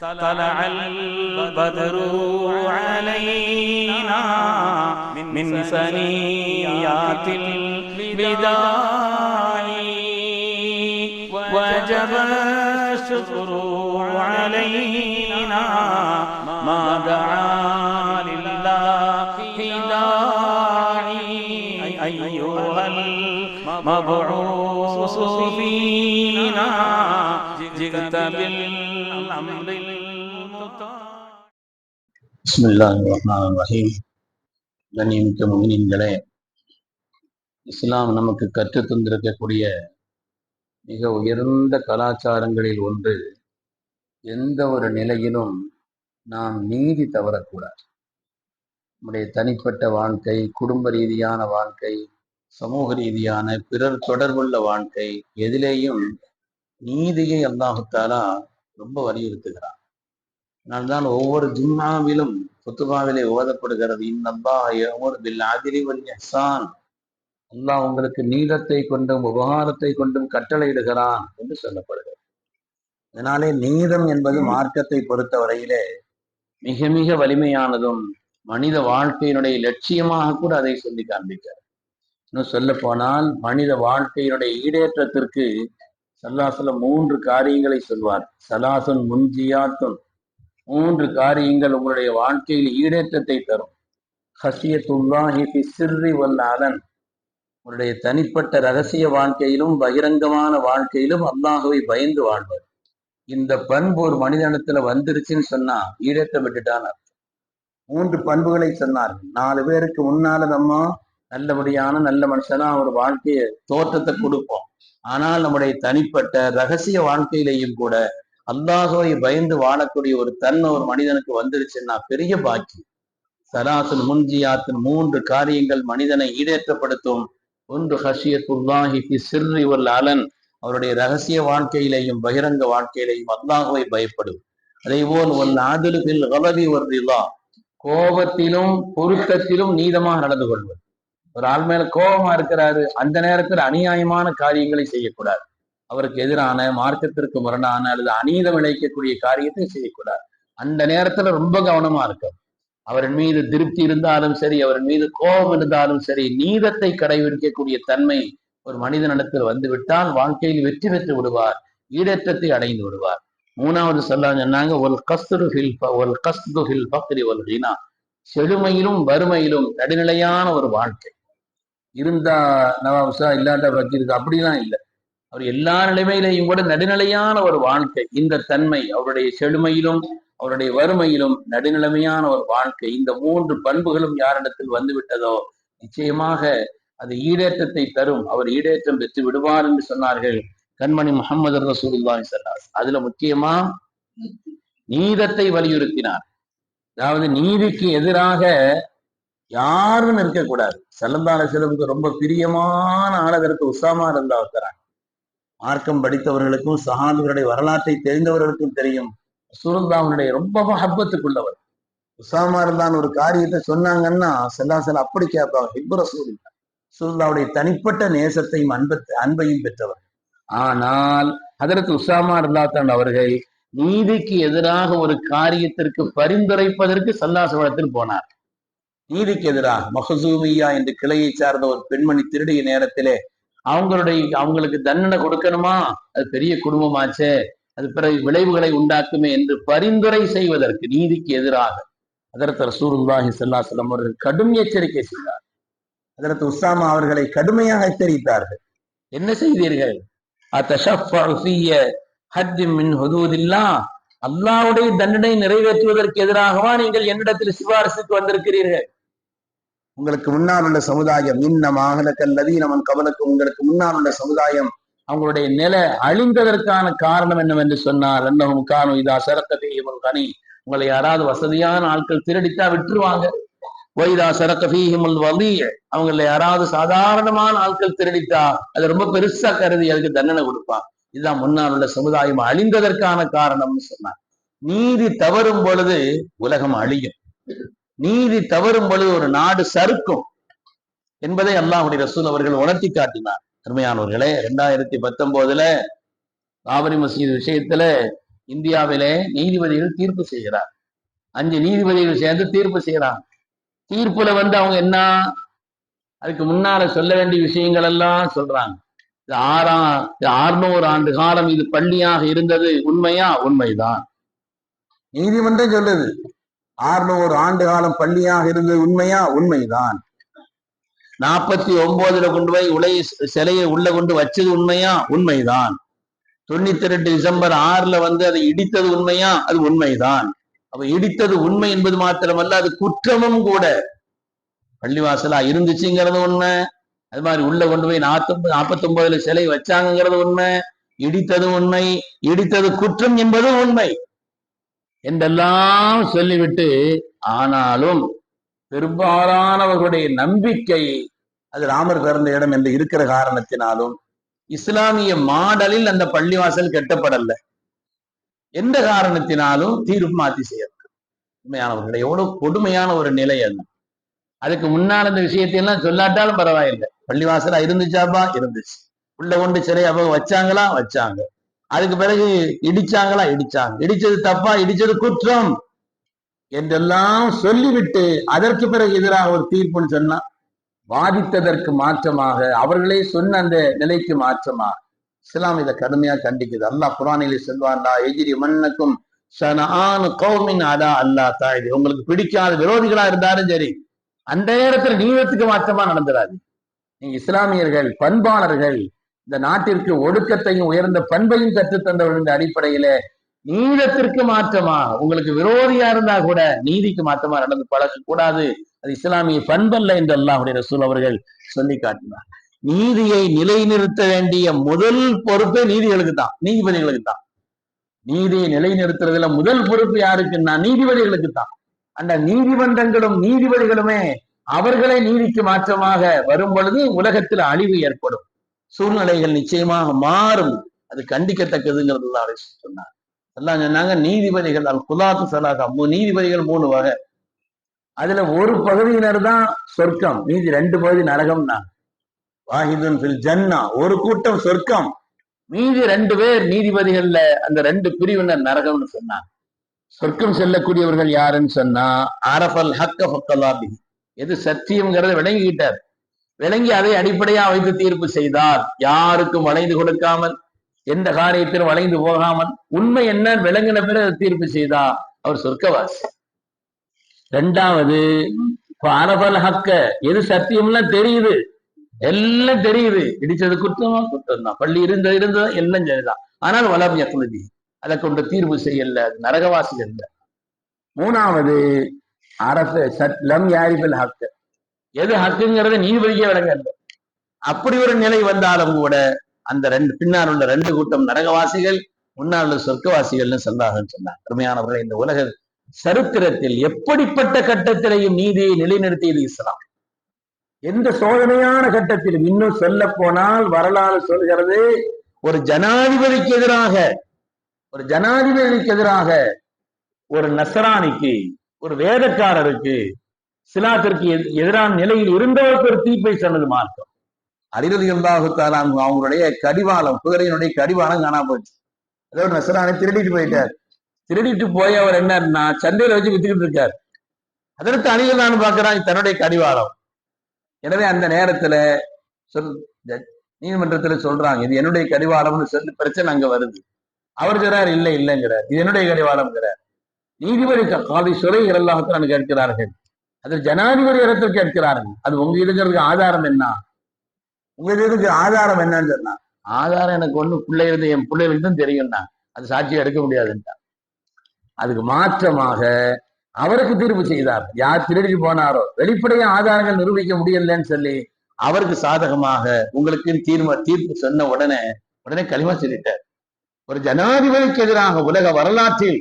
طلع البدر علينا من ثنيات الوداع وجب الشكر علينا ما دعا لله داعي أيها المبعوث فينا جئت بالأمر المطاع. بسم الله الرحمن الرحيم. கண்ணியமிக்க முஃமினீன்களே, இஸ்லாம் நமக்கு கற்றுத் தந்திருக்கக்கூடிய மிக உயர்ந்த கலாச்சாரங்களில் ஒன்று, எந்த ஒரு நிலையிலும் நாம் நீதி தவறக்கூடாது. நம்முடைய தனிப்பட்ட வாழ்க்கை, குடும்ப ரீதியான வாழ்க்கை, சமூக ரீதியான பிறர் தொடர்புள்ள வாழ்க்கை, எதிலேயும் நீதியை அல்லாஹ் தஆலா ரொம்ப வலியுறுத்துகிறான். அதனால்தான் ஒவ்வொரு ஜும்ஆவிலும் குத்துபாவிலே ஓதப்படுகிறது, இன்னல்லாஹ யஅமுரு பில் அத்லி வல் இஹ்சான். அல்லாஹ் உங்களுக்கு நீதத்தை கொண்டும் உபகாரத்தை கொண்டும் கட்டளையிடுகிறான் என்று சொல்லப்படுகிறது. அதனாலே நீதம் என்பது மார்க்கத்தை பொறுத்தவரையிலே மிக மிக வலிமையானதும் மனித வாழ்க்கையினுடைய லட்சியமாக கூட அதை சொல்லி காண்பிக்கிறார். இன்னும் சொல்ல போனால் மனித வாழ்க்கையினுடைய ஈடேற்றத்திற்கு ஸல்லல்லாஹு 3 காரியங்களை சொல்வார். ஸலாசுன் முன்ஜியாத்துன், 3 காரியங்கள் உங்களுடைய வாழ்க்கையில் ஈடேற்றத்தை தரும். ஹஷியத்துல்லாஹி ஃபி சிர்ரி வல் அலன், உங்களுடைய தனிப்பட்ட ரகசிய வாழ்க்கையிலும் பகிரங்கமான வாழ்க்கையிலும் அல்லாஹ்வை பயந்து வாழ்வது. இந்த பண்பு ஒரு மனிதனத்துல வந்துருச்சுன்னு சொன்னா ஈடேற்றம் விட்டுட்டான். 3 பண்புகளை சொன்னார்கள். 4 பேருக்கு முன்னால நம்ம நல்லபடியான நல்ல மனுஷனா ஒரு வாழ்க்கைய தோற்றத்தை கொடுப்போம். ஆனால் நம்முடைய தனிப்பட்ட ரகசிய வாழ்க்கையிலையும் கூட அல்லாஹ்வை பயந்து வாழக்கூடிய ஒரு தன்மை ஒரு மனிதனுக்கு வந்துருச்சுன்னா பெரிய பாக்கி. ஸலாசுன் முன்ஜியாத்தின் 3 காரியங்கள் மனிதனை ஈடேற்றப்படுத்தும். ஒன்று ஹஷியத்துல்லாஹி ஃபி சிர்ரி வல் அலன், அவருடைய ரகசிய வாழ்க்கையிலையும் பகிரங்க வாழ்க்கையிலையும் அல்லாஹ்வை பயப்படும். அதேபோல் வல் அத்லு ஃபில் கலபி வல் ரிதா, கோபத்திலும் பொருத்தத்திலும் நீதமாக நடந்து கொள்வது. ஒரு ஆள் மேல கோபமா இருக்கிறாரு, அந்த நேரத்தில் அநியாயமான காரியங்களை செய்யக்கூடாது. அவருக்கு எதிரான, மார்க்கத்திற்கு முரணான அல்லது அநீதம் இழைக்கக்கூடிய காரியத்தை செய்யக்கூடாது. அந்த நேரத்துல ரொம்ப கவனமா இருக்கும். அவரின் மீது திருப்தி இருந்தாலும் சரி, அவரின் மீது கோபம் இருந்தாலும் சரி, நீதத்தை கடைபிடிக்கக்கூடிய தன்மை ஒரு மனிதனிடத்தில் வந்து விட்டால் வாழ்க்கையில் வெற்றி பெற்று விடுவார், ஈடேற்றத்தை அடைந்து விடுவார். 3வது சொன்னாங்க ஒல் கஸ்து ஃபில் ஃபக்ரி வல் கினா, செழுமையிலும் வறுமையிலும் நடுநிலையான ஒரு வாழ்க்கை. இருந்தா நவாப்ஷா, இல்லாட்டா பக்கீருக்கு, அப்படிலாம் இல்லை. அவர் எல்லா நிலைமையிலையும் கூட நடுநிலையான ஒரு வாழ்க்கை. இந்த தன்மை அவருடைய செழுமையிலும் அவருடைய வறுமையிலும் நடுநிலைமையான ஒரு வாழ்க்கை, இந்த 3 பண்புகளும் யாரிடத்தில் வந்து விட்டதோ நிச்சயமாக அது ஈடேற்றத்தை தரும். அவர் ஈடேற்றம் பெற்று விடுவார் என்று சொன்னார்கள் கண்மணி முஹம்மது ரசூலுல்லாஹி ஸல்லல்லாஹு அலைஹி வஸல்லம். அதுல முக்கியமா நீதத்தை வலியுறுத்தினார். அதாவது நீதிக்கு எதிராக யாரும் இருக்கக்கூடாது. ஸல்லல்லாஹு அலைஹி வஸல்லம் ரொம்ப பிரியமான ஆளதற்கு உஸாமா ரலியல்லாஹு இருக்கிறாங்க. மார்க்கம் படித்தவர்களுக்கும் சஹாபிகளுடைய வரலாற்றை தெரிந்தவர்களுக்கும் தெரியும், ரசூலுல்லாஹ்வுடைய ரொம்ப மஹப்பத்துக்குள்ளவர். உஸாமா ரலியல்லாஹு ஒரு காரியத்தை சொன்னாங்கன்னா ஸல்லல்லாஹு அலைஹி வஸல்லம் அப்படி கேட்பாங்க, ஹிப்பு ரசூலுல்லாஹ், ரசூலுல்லாஹ்வுடைய தனிப்பட்ட நேசத்தையும் அன்பையும் பெற்றவர். ஆனால் ஹதரத் உஸாமா ரலியல்லாஹு அவர்கள் நீதிக்கு எதிராக ஒரு காரியத்திற்கு பரிந்துரைப்பதற்கு ஸல்லல்லாஹு அலைஹி வஸல்லம் போனார். நீதிக்கு எதிராக மஹ்சூமியா என்ற கிளையை சார்ந்த ஒரு பெண்மணி திருடிய நேரத்திலே அவங்களுக்கு தண்டனை கொடுக்கணுமா, அது பெரிய குடும்பமாச்சே, அது பிறகு விளைவுகளை உண்டாக்குமே என்று பரிந்துரை செய்வதற்கு நீதிக்கு எதிராக ஹதரத் ரசூலுல்லாஹி ஸல்லல்லாஹு அலைஹி வஸல்லம் அவர்கள் கடும் எச்சரிக்கை செய்தார். ஹதரத் உஸாமா அவர்களை கடுமையாக எச்சரித்தார்கள். என்ன செய்தீர்கள்? அத்தஷஃபஉ ஃபிய ஹத்தின் மின் ஹுதூதில்லாஹ், அல்லாஹ்வுடைய தண்டனை நிறைவேற்றுவதற்கு எதிராகவா நீங்கள் என்னிடத்தில் சிபாரிசுக்கு வந்திருக்கிறீர்கள்? உங்களுக்கு முன்னால் உள்ள சமுதாயம், உங்களுக்கு முன்னால் உள்ள சமுதாயம் அவங்களுடைய நிலை அழிந்ததற்கான காரணம் என்னவென்று சொன்னால், அன்னஹும் கானூ இதா ஸரக ஃபீஹிமுல் கனி, உங்களை யாராவது வசதியான ஆட்கள் திருடித்தா விட்டுருவாங்க. வைதா ஸரக ஃபீஹிமுல் வலீ, அவங்கள யாராவது சாதாரணமான ஆட்கள் திருடித்தா அது ரொம்ப பெருசா கருதி அதுக்கு தண்டனை கொடுப்பாங்க. இதுதான் முன்னால் உள்ள சமுதாயம் அழிந்ததற்கான காரணம்னு சொன்னார். நீதி தவறும் பொழுது உலகம் அழியும், நீதி தவறும் பொழுது ஒரு நாடு சறுக்கும் என்பதை அல்லாஹ்வுடைய ரசூல் அவர்கள் உணர்த்தி காட்டினார். அருமையானவர்களே, 2019 பாபரி மஸ்ஜித் விஷயத்துல இந்தியாவிலே நீதிபதிகள் தீர்ப்பு செய்கிறார். 5 நீதிபதிகள் சேர்ந்து தீர்ப்பு செய்யறாங்க. தீர்ப்புல அவங்க என்ன அதுக்கு முன்னால சொல்ல வேண்டிய விஷயங்கள் எல்லாம் சொல்றாங்க. 600 ஆண்டு காலம் இது பள்ளியாக இருந்தது உண்மையா? உண்மைதான். நீதிமன்றம் சொல்லுது 600 ஆண்டு காலம் பள்ளியாக இருந்தது உண்மையா? உண்மைதான். 49 கொண்டு போய் சிலையை உள்ள கொண்டு வச்சது உண்மையா? உண்மைதான். 92 டிசம்பர் 6 அதை இடித்தது உண்மையா? அது உண்மைதான். அப்ப இடித்தது உண்மை என்பது மாத்திரமல்ல, அது குற்றமும் கூட. பள்ளிவாசலா இருந்துச்சுங்கிறது உண்மை. அது மாதிரி உள்ள கொண்டு போய் 49 சிலை வச்சாங்கிறது உண்மை. இடித்தது உண்மை. இடித்தது குற்றம் என்பது உண்மை என்றெல்லாம் சொல்லிவிட்டு, ஆனாலும் பெரும்பாலானவர்களுடைய நம்பிக்கை அது ராமர் பிறந்த இடம் என்று இருக்கிற காரணத்தினாலும் இஸ்லாமிய மாடலில் அந்த பள்ளிவாசல் கட்டப்படல எந்த காரணத்தினாலும் தீர்ப்பு மாற்றி செய்யப்படும். உண்மையானவர்களை எவ்வளவு கொடுமையான ஒரு நிலை அது. அதுக்கு முன்னால் இந்த விஷயத்தையெல்லாம் சொல்லாட்டாலும் பரவாயில்லை. பள்ளிவாசலா இருந்துச்சாப்பா? இருந்துச்சு. உள்ள கொண்டு சிலை அவங்க வச்சாங்களா? வச்சாங்க. அதுக்கு பிறகு இடிச்சாங்களா? இடிச்சாங்க. இடிச்சது தப்பா? இடிச்சது குற்றம் என்றெல்லாம் சொல்லிவிட்டு அதற்கு பிறகு எதிராக ஒரு தீர்ப்புன்னு சொன்னா, வாதித்ததற்கு மாற்றமாக, அவர்களே சொன்ன அந்த நிலைக்கு மாற்றமாக இஸ்லாம் இதை கடுமையா கண்டிக்குது. அல்லாஹ் குர்ஆனிலே சொல்வான்டா, எஜிரி மன்னக்கும் ஷனஆனு கௌமின் அலா அல்லாஹ் தாயிது. உங்களுக்கு பிடிக்காத விரோதிகளா இருந்தாலும் சரி, அந்த நேரத்துல நீதத்துக்கு மாற்றமா நடந்துடாது. நீங்க இஸ்லாமியர்கள், பண்பாளர்கள், இந்த நாட்டிற்கு ஒடுக்கத்தையும் உயர்ந்த பண்பையும் கற்றுத்தந்தவர்கள் என்ற அடிப்படையில நீதத்திற்கு மாற்றமா, உங்களுக்கு விரோதியா இருந்தா கூட நீதிக்கு மாற்றமா நடந்து பழக கூடாது. அது இஸ்லாமிய பண்பல்ல என்று அல்லாஹ்வுடைய ரசூல் அவர்கள் சொல்லி காட்டினார். நீதியை நிலைநிறுத்த வேண்டிய முதல் பொறுப்பு நீதிகளுக்கு தான், நீதிபதிகளுக்கு தான். நீதியை நிலைநிறுத்துறதுல முதல் பொறுப்பு யாருக்குன்னா நீதிபதிகளுக்கு தான். அந்த நீதிமன்றங்களும் நீதிபதிகளுமே அவர்களே நீதிக்கு மாற்றமாக வரும் பொழுது உலகத்தில் அழிவு ஏற்படும், சூழ்நிலைகள் நிச்சயமாக மாறும். அது கண்டிக்கத்தக்கதுங்கிறது தான் சொன்னார். எல்லாம் சொன்னாங்க நீதிபதிகள் அல் குலாத்து சலாகா, நீதிபதிகள் 3 வகை. அதுல ஒரு பகுதியினர் தான் சொர்க்கம், மீதி 2 பகுதி நரகம்னா. வாஹிதுன் ஃபில் ஜன்னா, ஒரு கூட்டம் சொர்க்கம், மீதி 2 பேர் நீதிபதிகள்ல அந்த 2 பிரிவினர் நரகம்னு சொன்னாங்க. சொர்க்கம் செல்லக்கூடியவர்கள் யாருன்னு சொன்னா, அரஃபல் ஹக்க ஃபக்கலாபி, எது சத்தியம்ங்கிறத விளங்கிக்கிட்டார். விளங்கி அதை அடிப்படையா வைத்து தீர்ப்பு செய்தார். யாருக்கும் வளைந்து கொடுக்காமல், எந்த காரியத்திலும் வளைந்து போகாமல், உண்மை என்ன விளங்கின பிறகு தீர்ப்பு செய்தா அவர் சொர்க்கவாசி. 2வது அரஃபல் ஹக்க, எது சத்தியம்லாம் தெரியுது, எல்லாம் தெரியுது, இடிச்சது குற்றமா குற்றம் தான், பள்ளி இருந்தது எல்லாம் சரிதான், ஆனால் வலம் யக்னதி, அதை கொண்டு தீர்வு செய்யல, நரகவாசி அல்ல. 3வது லம் யாரிஃபில் ஹக்க, எது ஹக்குங்கிறத நீதிபதிக்கே விளங்கல. அப்படி ஒரு நிலை வந்தாலும் கூட அந்த பின்னால் உள்ள 2 கூட்டம் நரகவாசிகள், முன்னால் உள்ள சொர்க்கவாசிகள்னு சொன்னாங்கன்னு சொன்னாங்க. அருமையானவர்கள், இந்த உலக சரித்திரத்தில் எப்படிப்பட்ட கட்டத்திலையும் நீதியை நிலைநிறுத்தியது இஸ்லாம். எந்த சோதனையான கட்டத்திலும், இன்னும் சொல்ல போனால் வரலாறு சொல்கிறது, ஒரு ஜனாதிபதிக்கு எதிராக ஒரு நஸ்ரானிக்கு, ஒரு வேதக்காரருக்கு, இஸ்லாத்திற்கு எதிரான நிலையில் இருந்தவருக்கு ஒரு தீர்ப்பை சொன்னது மார்க்கம். அலி ரலியல்லாஹு தஆலா அவங்களுடைய கடிவாளம், குதிரையினுடைய கடிவாளம் காணாம போச்சு. அதாவது நஸ்ரானி திருடிட்டு போயிட்டார். திருடிட்டு போய் அவர் என்னன்னா சந்தையில வச்சு வித்துக்கிட்டு இருக்கார். அதற்கு அலி ரலியல்லாஹு பார்க்கிறான் தன்னுடைய கடிவாளம். எனவே அந்த நேரத்துல நீதிமன்றத்துல சொல்றாங்க, இது என்னுடைய கடிவாளம்னு சொல்லி பிரச்சனை அங்க வருது. அவர் சொல்றார் இல்லைங்கிறார், இது என்னுடைய கடிவாளம்ங்கிறார். நீதிபதி காதி சுரைகள் எல்லாம் கேட்கிறார்கள், அது ஜனாதிபதி இடத்தில் கேட்கிறார்கள், அது உங்க இதுங்கிறதுக்கு ஆதாரம் என்ன, உங்க இதுக்கு ஆதாரம் என்னன்னு சொன்னா, ஆதாரம் எனக்கு ஒண்ணு பிள்ளைகளுக்கு, என் பிள்ளைகளுக்கு தான் தெரியும்னா, அது சாட்சியை எடுக்க முடியாதுன்னா. அதுக்கு மாற்றமாக அவருக்கு தீர்ப்பு செய்தார். யார் திருடிட்டு போனாரோ, வெளிப்படையா ஆதாரங்கள் நிரூபிக்க முடியலன்னு சொல்லி அவருக்கு சாதகமாக உங்களுக்கு தீர்ப்பு சொன்ன உடனே களிமா சொல்லிட்டார். ஒரு ஜனாதிபதிக்கு எதிராக உலக வரலாற்றில்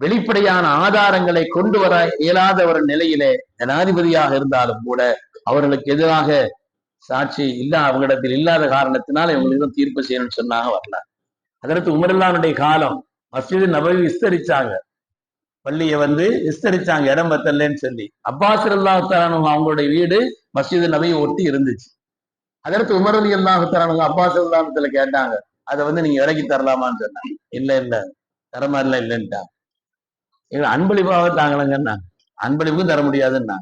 வெளிப்படையான ஆதாரங்களை கொண்டு வர இயலாத ஒரு நிலையிலே ஜனாதிபதியாக இருந்தாலும் கூட அவர்களுக்கு எதிராக சாட்சி அவங்களிடத்தில் இல்லாத காரணத்தினால் இவங்களுக்கு தீர்ப்பு செய்யணும்னு சொன்னாங்க. வரலாறு. அதற்கு உமருல்லாஹ்வுடைய காலம் மஸ்ஜித் நபவி விஸ்தரிச்சாங்க, பள்ளியை விஸ்தரிச்சாங்க, இடம் பத்தலன்னு சொல்லி. அப்பாஸ் ரலியல்லாஹு தஆலா அவங்களுடைய வீடு மஸ்ஜித் நபவி ஒட்டி இருந்துச்சு. அதற்கு உமர் ரலியல்லாஹு தஆலா அப்பாஸ் ரலியல்லாஹு கேட்டாங்க, அதை நீங்க இறக்கி தரலாமான்னு சொன்னாங்க. இல்ல தர மாதிரிலாம் இல்லைன்ட்டா. எங்க அன்பளிப்பாக தாங்கலங்கன்னா அன்பளிப்பும் தர முடியாதுன்னா.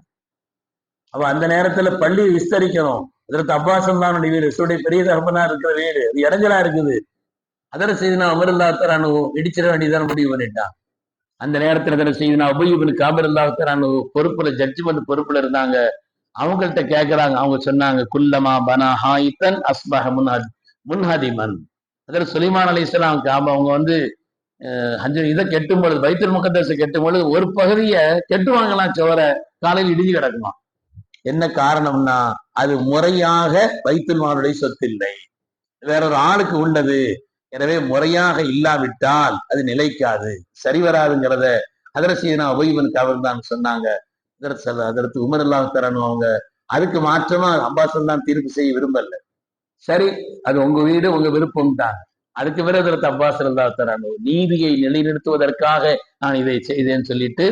அப்ப அந்த நேரத்துல பள்ளி விஸ்தரிக்கணும். இதற்கு அப்பாசம் தான் வீடு, சுடைய பெரிய தகப்பனா இருக்கிற வீடு, இது இடைஞ்சலா இருக்குது. அதர செய்தினா அமருல்லாத்தரானு இடிச்சிட வேண்டியதான முடிவு பண்ணிட்டான். அந்த நேரத்துல அதர செய்தினா உபயோகம் காபருல்லாத்தரானு பொறுப்புல ஜட்ஜ்மெண்ட் பொறுப்புல இருந்தாங்க. அவங்கள்ட்ட கேட்கிறாங்க. அவங்க சொன்னாங்க, குல்லமா பனா ஹாயித்தன் அஸ்பஹ முன்ஹதிமன். அதில் சுலைமான் அலைஹிஸ்ஸலாம் அவங்க வந்து இதை கெட்டும் பொழுது, பைத்துல் முகத்தஸை கெட்டும் பொழுது ஒரு பகுதியை கெட்டுவாங்களாம், சுவர காலையில் இடிஞ்சு கிடக்குமா. என்ன காரணம்னா, அது முறையாக பைத்துல் மாலுடைய சொத்து இல்லை, வேற ஒரு ஆளுக்கு உள்ளது. எனவே முறையாக இல்லாவிட்டால் அது நிலைக்காது, சரி வராதுங்கிறத ஹதரத் அபூபக்கர் அவர் தான் சொன்னாங்க. அதற்கு உமர் அல்லாஹ் தரணும். அவங்க அதுக்கு மாற்றமா அப்பாஸ் தான் தீர்ப்பு செய்ய விரும்பல. சரி, அது உங்க வீடு, உங்க விருப்பம் தான். அதுக்கு பிறகு அதற்கு அப்பாஸ் அல்லாஹ் தரணும் நீதியை நிலைநிறுத்துவதற்காக நான் இதை செய்தேன்னு சொல்லிட்டு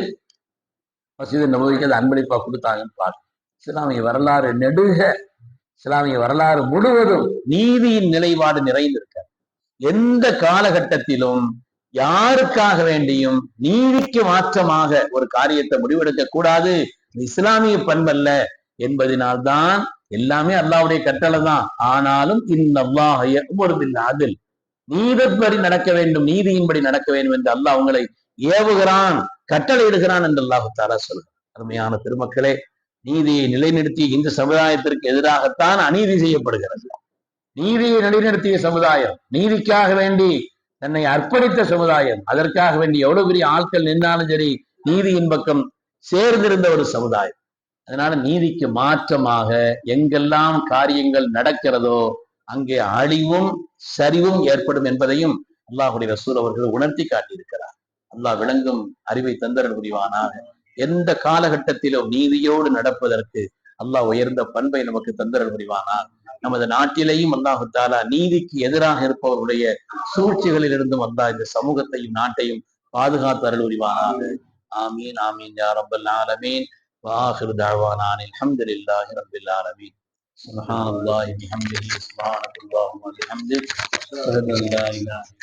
மஸ்ஜித் நபவிக்கு அது அன்பளிப்பா கொடுத்தாங்கன்னு பார்த்து. இஸ்லாமிய வரலாறு நெடுக, இஸ்லாமிய வரலாறு முழுவதும் நீதியின் நிலைப்பாடு நிறைந்திருக்க. எந்த காலகட்டத்திலும் யாருக்காக வேண்டியும் நீதிக்கு மாற்றமாக ஒரு காரியத்தை முடிவெடுக்க கூடாது. இஸ்லாமிய பண்பல்ல என்பதனால்தான் எல்லாமே அல்லாஹ்வுடைய கட்டளை தான். ஆனாலும் இன்னல்லாஹ யஅமுரு பில் அத்ல், நீதிப்படி நடக்க வேண்டும், நீதியின்படி நடக்க வேண்டும் என்று அல்லாஹ் அவங்களை ஏவுகிறான், கட்டளை இடுகிறான் என்று அல்லாஹ் தஆலா சொல்கிறார். அருமையான பெருமக்களே, நீதியை நிலைநிறுத்தி இந்த சமுதாயத்திற்கு எதிராகத்தான் அநீதி செய்யப்படுகிறது. நீதியை நிலைநிறுத்திய சமுதாயம், நீதிக்காக வேண்டி தன்னை அர்ப்பணித்த சமுதாயம், அதற்காக வேண்டி எவ்வளவு பெரிய ஆட்கள் நின்றாலும் சரி நீதியின் பக்கம் சேர்ந்திருந்த ஒரு சமுதாயம். அதனால நீதிக்கு மாற்றமாக எங்கெல்லாம் காரியங்கள் நடக்கிறதோ அங்கே அழிவும் சரிவும் ஏற்படும் என்பதையும் அல்லாஹ்வுடைய ரசூல் அவர்கள் உணர்த்தி காட்டியிருக்கிறார். அல்லாஹ் விளங்கும் அறிவை தந்தரல் புரிவானாக. எந்த காலகட்டத்திலும் நீதியோடு நடப்பதற்கு அல்லாஹ் உயர்ந்த பண்பை நமக்கு தந்தரல் புரிவானாக. நமது நாட்டிலேயும் அல்லாஹு தஆலா நீதிக்கு எதிராக இருப்பவர்களுடைய சூழ்ச்சிகளில் இருந்தும் அல்லாஹ் இந்த சமூகத்தையும் நாட்டையும் பாதுகாத்து அருள் புரிவானாக. ஆமீன் ஆமீன் யா ரப்பல் ஆலமீன். وآخر دعوانا أن الحمد لله رب العالمين. سبحان الله بحمده سبحانك اللهم وبحمدك أشهد أن لا إله إلا أنت